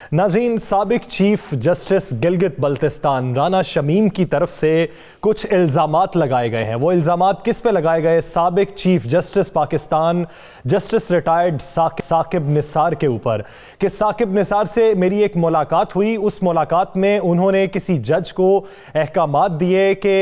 नाज़रीन, साबिक chief justice Gilgit Baltistan Rana Shamim की तरफ से कुछ इल्ज़ामात लगाए गए हैं। वो इल्ज़ामात किस पे लगाए गए? साबिक chief justice Pakistan justice retired Saqib Nisar के ऊपर कि साकिब निसार से मेरी एक मुलाकात हुई। उस मुलाकात में उन्होंने किसी जज को अहकामात दिए कि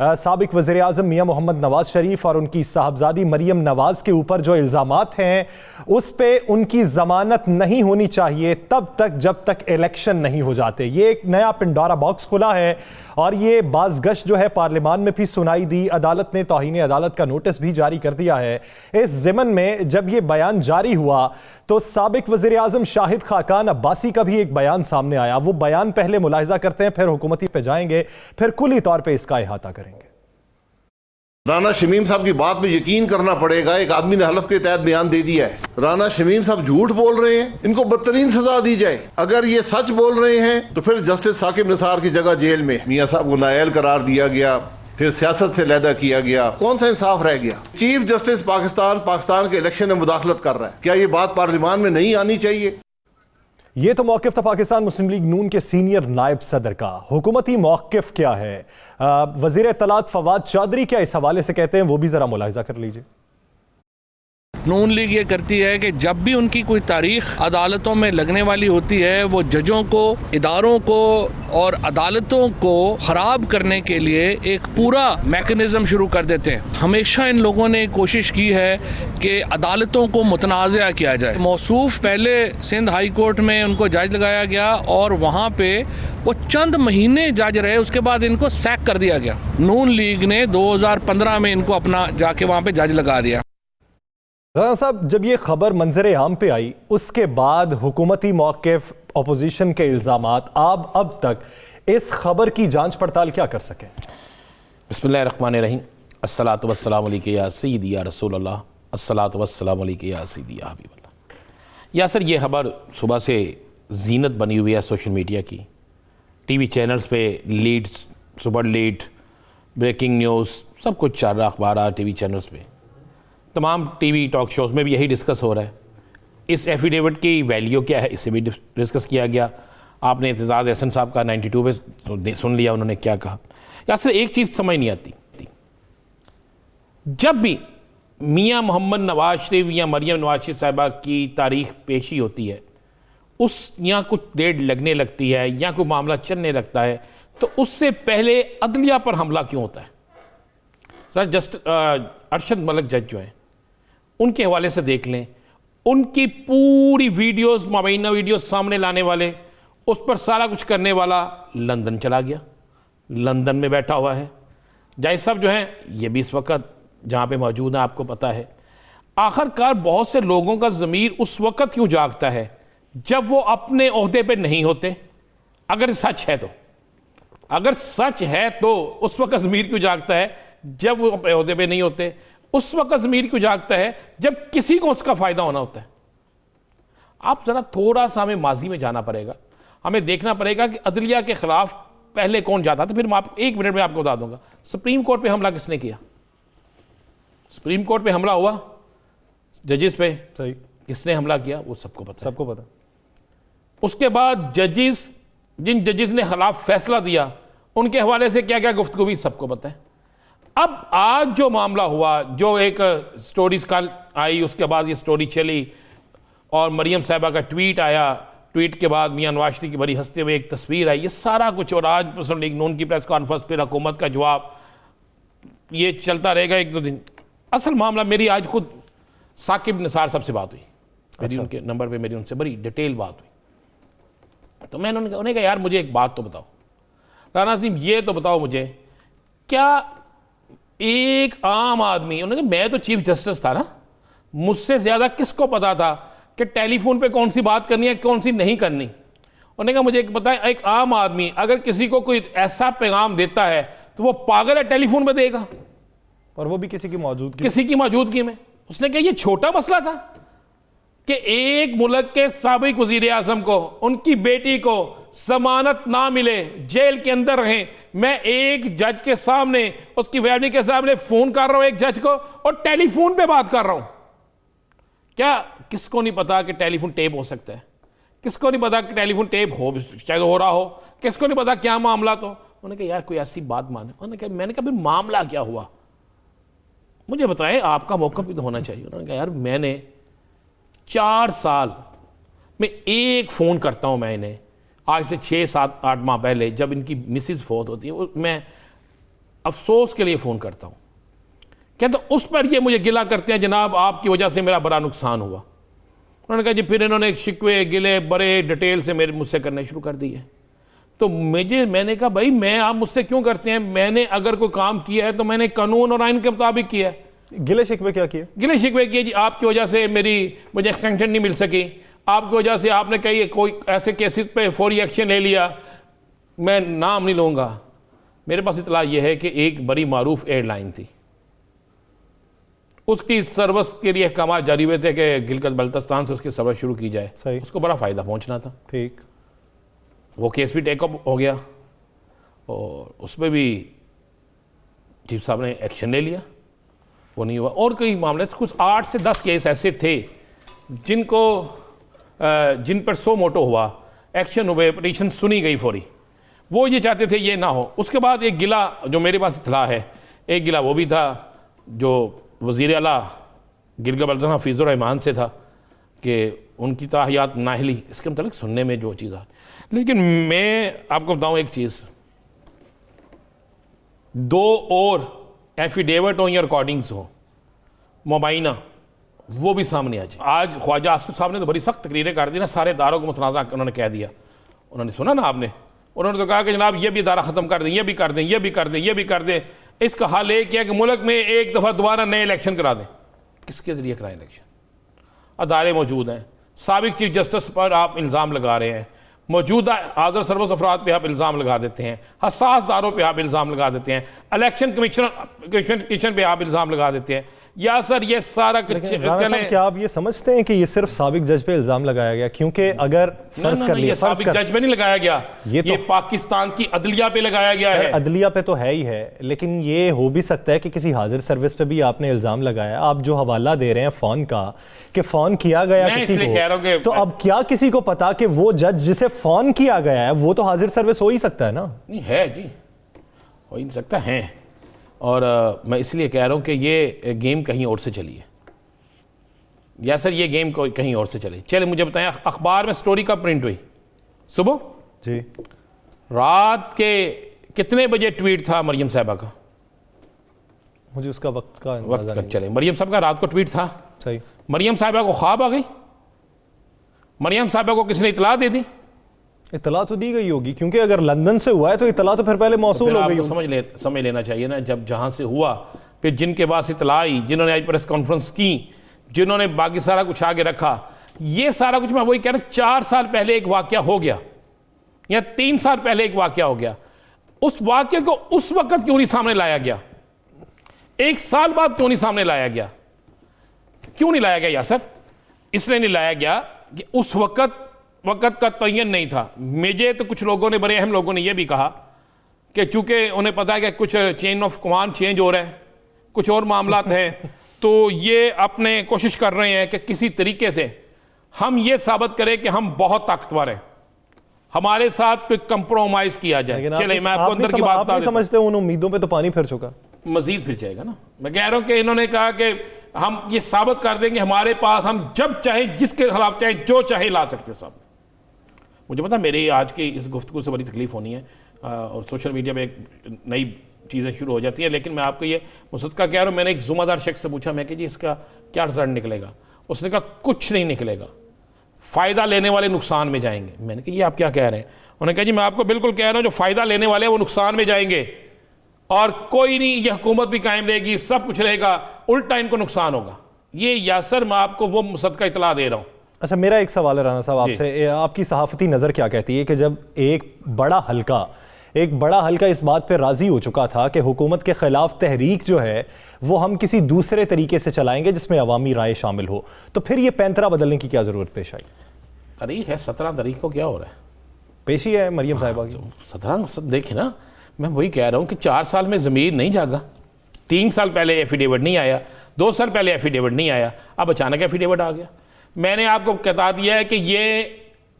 साबिक वज़ीर आज़म मियां मोहम्मद नवाज शरीफ और उनकी साहबजादी मरियम नवाज के ऊपर जो इल्ज़ामात हैं उस पे उनकी ज़मानत नहीं होनी चाहिए तब तक जब तक इलेक्शन नहीं हो जाते। ये एक नया पिंडोरा बॉक्स खुला है और ये बाज़गश्त जो है पार्लियामान में भी सुनाई दी। अदालत ने तौहीन अदालत का नोटिस भी जारी कर दिया है। इस ज़िमन में जब ये बयान जारी हुआ तो साबिक वज़ीर आज़म शाहिद खाकान अब्बासी का भी एक बयान सामने आया। वो बयान पहले मुलाहिजा करते हैं, फिर हुकूमती पे जाएंगे, फिर कुली तौर पर इसका इहाता करेंगे। राना शमीम साहब की बात में यकीन करना पड़ेगा। एक आदमी ने हलफ के तहत बयान दे दिया है। राना शमीम साहब झूठ बोल रहे हैं, इनको बदतरीन सजा दी जाए। अगर ये सच बोल रहे हैं तो फिर जस्टिस साकिब निसार की जगह जेल में मियां साहब को नाअहल करार दिया गया, फिर सियासत से लैदा किया गया। कौन सा इंसाफ रह गया? चीफ जस्टिस पाकिस्तान के इलेक्शन में मुदाखलत कर रहा है। क्या ये बात पार्लियामान में नहीं आनी चाहिए? ये तो मौक़िफ़ था पाकिस्तान मुस्लिम लीग नून के सीनियर नायब सदर का। हुकूमती मौक़िफ़ क्या है? वज़ीर इत्तलात फवाद चौधरी क्या इस हवाले से कहते हैं, वो भी ज़रा मुलाहिज़ा कर लीजिए। नून लीग ये करती है कि जब भी उनकी कोई तारीख अदालतों में लगने वाली होती है वो जजों को, इदारों को और अदालतों को खराब करने के लिए एक पूरा मैकेनिज्म शुरू कर देते हैं। हमेशा इन लोगों ने कोशिश की है कि अदालतों को मुतनाज़ा किया जाए। मौसूफ पहले सिंध हाई कोर्ट में उनको जज लगाया गया और वहाँ पे वो चंद महीने जज रहे, उसके बाद इनको सैक कर दिया गया। नून लीग ने 2015 में इनको अपना जाके वहाँ पे जज लगा दिया। राना साहब, जब ये खबर मंजर आम पे आई उसके बाद हुकूमती मौक़िफ़, अपोजिशन के इल्ज़ामात, आप अब तक इस खबर की जांच पड़ताल क्या कर सकें? बिस्मिल्लाहिर्रहमानिर्रहीम। अस्सलातु वस्सलामु अलैका या सय्यदी या रसूलल्लाह, अस्सलातु वस्सलामु अलैका या सय्यदी या हबीबल्लाह। या सर, ये खबर सुबह से जीनत बनी हुई है सोशल मीडिया की। टीवी चैनल्स पे leads, super lead, breaking news, सब कुछ चल रहा। अखबार, टीवी चैनल्स पे, तमाम टीवी टॉक शोज़ में भी यही डिस्कस हो रहा है। इस एफिडेविट की वैल्यू क्या है, इससे भी डिस्कस किया गया। आपने एतजाज़ एहसन साहब का 92 पे सुन लिया, उन्होंने क्या कहा। या सर, एक चीज़ समझ नहीं आती, जब भी मियां मोहम्मद नवाज शरीफ या मरियम नवाज शरीफ साहिबा की तारीख पेशी होती है, उस या कुछ डेट लगने लगती है या कोई मामला चलने लगता है, तो उससे पहले अदलिया पर हमला क्यों होता है? सर, अरशद मलिक जज जो है, उनके हवाले से देख लें, उनकी पूरी वीडियोस, मुबैना वीडियोस सामने लाने वाले, उस पर सारा कुछ करने वाला लंदन चला गया, लंदन में बैठा हुआ है। जज साहब जो हैं, ये भी इस वक्त जहाँ पे मौजूद है, आपको पता है। आखिरकार बहुत से लोगों का ज़मीर उस वक्त क्यों जागता है जब वो अपने ओहदे पे नहीं होते? अगर सच है तो, अगर सच है तो उस वक्त ज़मीर क्यों जागता है जब वो अपने ओहदे पे नहीं होते? उस वक्त ज़मीर क्यों जागता है जब किसी को उसका फ़ायदा होना होता है? आप ज़रा थोड़ा सा हमें माजी में जाना पड़ेगा। हमें देखना पड़ेगा कि अदलिया के ख़िलाफ़ पहले कौन जाता था। फिर मैं एक मिनट में आपको बता दूंगा, सुप्रीम कोर्ट पे हमला किसने किया? सुप्रीम कोर्ट पे हमला हुआ जजेस पे, सही, किसने हमला किया वो सबको पता, सबको पता। उसके बाद जजेस, जिन जजेस ने खिलाफ फैसला दिया, उनके हवाले से क्या क्या गुफ्तगू भी सबको पता है। अब आज जो मामला हुआ, जो एक स्टोरीज कल आई, उसके बाद ये स्टोरी चली और मरियम साहिबा का ट्वीट आया, ट्वीट के बाद मियां नवाज शरीफ की बड़ी हंसते हुए एक तस्वीर आई, ये सारा कुछ, और आज मुस्लिम लीग नून की प्रेस कॉन्फ्रेंस, फिर हुकूमत का जवाब, ये चलता रहेगा एक दो दिन। असल मामला, मेरी आज खुद साकिब निसार साहब से बात हुई, मेरी उनके नंबर पे मेरी उनसे बड़ी डिटेल बात हुई। तो मैंने उन्हें कहा, यार मुझे एक बात तो बताओ राना सिंह, ये तो बताओ मुझे, क्या एक आम आदमी, उन्होंने कहा मैं तो चीफ जस्टिस था ना, मुझसे ज़्यादा किसको पता था कि टेलीफोन पे कौन सी बात करनी है, कौन सी नहीं करनी? उन्होंने कहा मुझे एक बताएं, एक आम आदमी अगर किसी को कोई ऐसा पैगाम देता है तो वो पागल है, टेलीफोन पे देगा, और वो भी किसी की मौजूदगी में। उसने कहा ये छोटा मसला था कि एक मुल्क के साबिक वजीर आज़म को, उनकी बेटी को जमानत ना मिले, जेल के अंदर रहें, मैं एक जज के सामने, उसकी फैमिली के सामने फोन कर रहा हूं एक जज को, और टेलीफोन पे बात कर रहा हूं। क्या किसको नहीं पता कि टेलीफोन टेप हो सकता है? किसको नहीं पता कि टेलीफोन टेप हो, शायद हो रहा हो, किसको नहीं पता क्या मामला। तो उन्होंने कहा यार कोई ऐसी बात माने। मैंने कहा फिर मामला क्या हुआ, मुझे बताएं, आपका मौका भी तो होना चाहिए। उन्होंने कहा यार मैंने 4 साल में एक फ़ोन करता हूँ, मैं इन्हें आज से 6, 7, 8 माह पहले जब इनकी मिसिज फौत होती है, मैं अफसोस के लिए फ़ोन करता हूँ। कहते उस पर ये मुझे गिला करते हैं, जनाब आपकी वजह से मेरा बड़ा नुकसान हुआ। उन्होंने कहा जी, फिर इन्होंने शिकवे गिले बड़े डिटेल से मुझसे करने शुरू कर दिए। तो मैंने कहा भाई मैं, आप मुझसे क्यों करते हैं? मैंने अगर कोई काम किया है तो मैंने कानून और आइन के मुताबिक किया है। गिले शिकवे क्या किए? गिले शिकवे किए जी, आपकी वजह से मुझे एक्सटेंशन नहीं मिल सकी, आपकी वजह से आपने कही कोई ऐसे केसेस पे फौरी एक्शन ले लिया, मैं नाम नहीं लूँगा। मेरे पास इतला यह है कि एक बड़ी मारूफ एयरलाइन थी, उसकी सर्विस के लिए अहकाम जारी हुए थे कि गिलगित बल्तिस्तान से उसकी सर्विस शुरू की जाए। सही। उसको बड़ा फ़ायदा पहुंचना था। ठीक। वो केस भी टेकअप हो गया और उस पर भी चीफ साहब ने एक्शन ले लिया, वो नहीं हुआ। और कई मामले, कुछ 8 से 10 केस ऐसे थे जिन पर सो मोटो हुआ, एक्शन हुए, पटिशन सुनी गई फौरी। वो ये चाहते थे ये ना हो। उसके बाद एक गिला जो मेरे पास इतला है, एक गिला वो भी था जो वज़ीर आला गिलगित बल्तिस्तान हफीज़ुर रहमान से था कि उनकी ताहियात नाहली, इसके मतलब सुनने में जो चीज़ आ। लेकिन मैं आपको बताऊं एक चीज़, 2 और एफिडेविट हो या रिकॉर्डिंग्स हो मुबैना, वो भी सामने आ जाए। आज ख्वाजा आसिफ साहब ने तो बड़ी सख्त तकरीरें कर दी ना, सारे इदारों को मुतनाज़ा उन्होंने कह दिया। उन्होंने सुना ना आपने, उन्होंने तो कहा कि जनाब ये भी इदारा ख़त्म कर दें, ये भी कर दें, ये भी कर दें, ये भी कर दें। इसका हाल एक है कि मुल्क में एक दफ़ा दोबारा नए इलेक्शन करा दें। किसके ज़रिए कराएं इलेक्शन? अदारे मौजूद हैं, साबिक चीफ जस्टिस पर आप इल्ज़ाम लगा रहे हैं, मौजूदा हाज़िर सरबस अफराद पे आप इल्ज़ाम लगा देते हैं, हसास दारों पे आप इल्ज़ाम लगा देते हैं, इलेक्शन कमीशन पे आप इल्ज़ाम लगा देते हैं। या सर ये सारा क्या आप ये समझते हैं कि ये सिर्फ साबिक जज पे इल्ज़ाम लगाया गया? क्योंकि अगर फर्ज कर लिया, साबिक जज पे नहीं लगाया गया, ये पाकिस्तान की अदलिया पे लगाया गया है। अदलिया पे तो है ही है, लेकिन ये हो भी सकता है कि किसी हाजिर सर्विस पे भी आपने इल्ज़ाम लगाया। आप जो हवाला दे रहे हैं फ़ोन का कि फ़ोन किया गया किसी को, तो अब क्या किसी को पता कि वो जज जिसे फ़ोन किया गया है वो तो हाजिर सर्विस हो ही सकता है ना? नहीं है जी, हो ही सकता है। और मैं इसलिए कह रहा हूँ कि ये गेम कहीं और से चली है। या सर ये गेम कहीं और से चली। चले मुझे बताएं, अखबार में स्टोरी कब प्रिंट हुई? सुबह जी। रात के कितने बजे ट्वीट था मरियम साहिबा का? मुझे उसका वक्त का चले, मरियम साहब का रात को ट्वीट था। सही। मरियम साहिबा को ख्वाब आ गई? मरियम साहिबा को किसने इतला दे दी? इतला तो दी गई होगी, क्योंकि अगर लंदन से हुआ है तो इतला तो फिर पहले मौसूल हो गई। समझ लेना चाहिए ना, जब जहां से हुआ फिर जिनके पास इतला आई, जिन्होंने आज प्रेस कॉन्फ्रेंस की, जिन्होंने बाकी सारा कुछ आगे रखा, ये सारा कुछ मैं वही कह रहा हूं। 4 साल पहले एक वाकया हो गया या 3 साल पहले एक वाकया हो गया, उस वाकये को उस वक्त क्यों नहीं सामने लाया गया? 1 साल बाद क्यों नहीं सामने लाया गया? क्यों नहीं लाया गया यासर? इसलिए नहीं लाया गया कि उस वक्त का तयन नहीं था। मुझे तो कुछ लोगों ने, बड़े अहम लोगों ने यह भी कहा कि चूंकि उन्हें पता है कि कुछ चेन ऑफ कमांड चेंज हो रहा है, कुछ और मामलात हैं, तो ये अपने कोशिश कर रहे हैं कि किसी तरीके से हम ये साबित करें कि हम बहुत ताकतवर हैं, हमारे साथ कोई कंप्रोमाइज किया जाए। चले मैं आपको अंदर की बात बता देता हूं। समझते हैं उन उम्मीदों पे तो पानी फिर चुका, मजीद फिर जाएगा ना। मैं कह रहा हूं कि इन्होंने कहा कि हम ये साबित कर देंगे हमारे पास, हम जब चाहे जिसके खिलाफ चाहे जो चाहे ला सकते साहब। मुझे पता मेरी आज की इस गुफ्तगू से बड़ी तकलीफ होनी है और सोशल मीडिया पे एक नई चीज़ें शुरू हो जाती हैं, लेकिन मैं आपको ये मुसद्दका कह रहा हूँ। मैंने एक ज़िम्मेदार शख्स से पूछा, मैं कि जी इसका क्या रिजल्ट निकलेगा? उसने कहा कुछ नहीं निकलेगा, फ़ायदा लेने वाले नुकसान में जाएंगे। मैंने कहा ये आप क्या कह रहे हैं? उन्होंने कहा जी मैं आपको बिल्कुल कह रहा हूँ, जो फ़ायदा लेने वाले हैं वो नुकसान में जाएंगे और कोई नहीं, ये हुकूमत भी कायम रहेगी, सब कुछ रहेगा, उल्टा इनको नुकसान होगा। ये यासर मैं आपको वो मुसद्दका इतला दे रहा हूँ। अच्छा, मेरा एक सवाल है राना साहब आपसे, आपकी सहाफ़ती नज़र क्या कहती है कि जब एक बड़ा हल्का इस बात पे राज़ी हो चुका था कि हुकूमत के ख़िलाफ़ तहरीक जो है वो हम किसी दूसरे तरीके से चलाएंगे जिसमें अवामी राय शामिल हो, तो फिर ये पैंतरा बदलने की क्या ज़रूरत पेश आई? तारीख है 17 तारीख को क्या हो रहा है? पेशी है मरियम साहिबा की। 17 देखे ना, मैं वही कह रहा हूँ कि 4 साल में ज़मीर नहीं जागा। 3 साल पहले एफिडेविट नहीं आया, 2 साल पहले एफिडेविट नहीं आया, अब अचानक एफिडेविट आ गया। मैंने आपको बता दिया है कि ये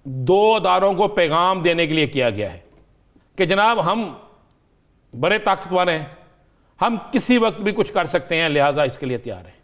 दो अदारों को पैगाम देने के लिए किया गया है कि जनाब हम बड़े ताकतवर हैं, हम किसी वक्त भी कुछ कर सकते हैं, लिहाजा इसके लिए तैयार हैं।